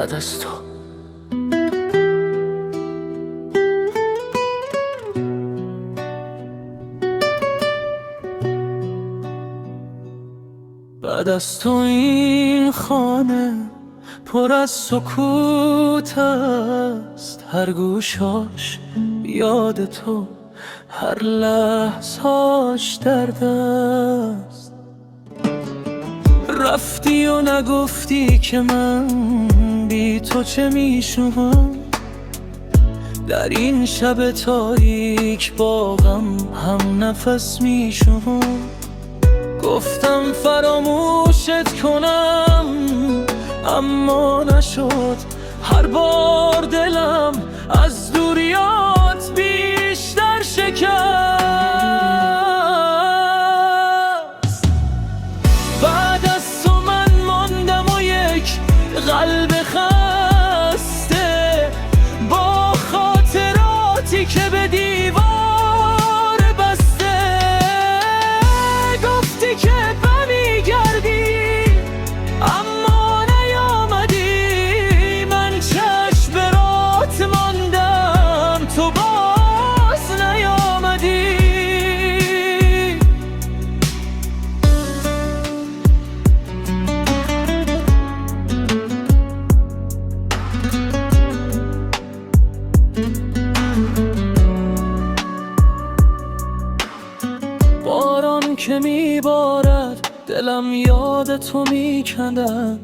بعد از تو. بعد از تو این خانه پر از سکوت است، هر گوشاش یاد تو، هر لحظهاش درد است. رفتی و نگفتی که من بی تو چه میشم، در این شب تاریک با غم هم نفس میشم. گفتم فراموشت کنم اما نشد، هر بار دلم از دوریات بیشتر شکست. بعد از تو من ماندم و یک قلب خسته، با خاطراتی که به دیوار بسته. گفتی که برمیگردی اما نیامدی، من چشم برات ماندم تو باز نیامدی. باران که میبارد دلم یاد تو میکندم،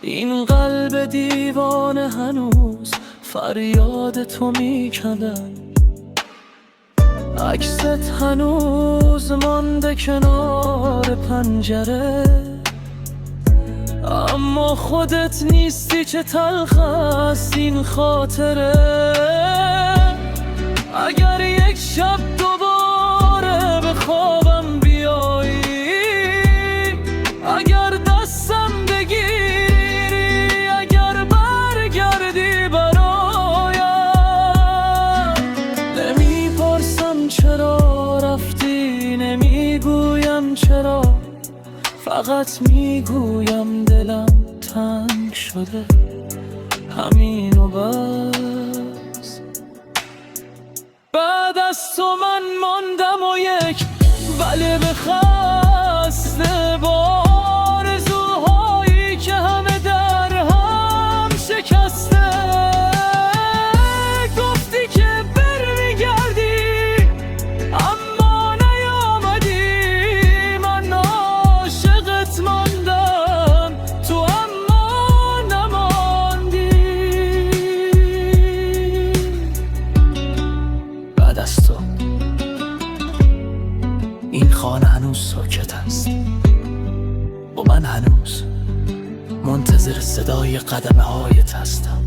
این قلب دیوانه هنوز فریاد تو میکندم. عکست هنوز مانده کنار پنجره، اما خودت نیستی، چه تلخ است این خاطره. اگر یک شب دوباره به خوابم بیایی، اگر دستم بگیری، اگر برگردی برایم، نمیپرسم چرا رفتی، نمیگویم چرا، فقط میگویم دلم تنگ شده، همین و بس. بعد از تو من ماندم و یک قلب خسته، با آرزوهایی که همه در هم شکسته. گفتی که برمیگردی اما نیامدی، من عاشقت ماندم تو اما نماندی. بعد از تو این خانه هنوز ساکت است و من هنوز منتظر صدای قدمه هایت هستم.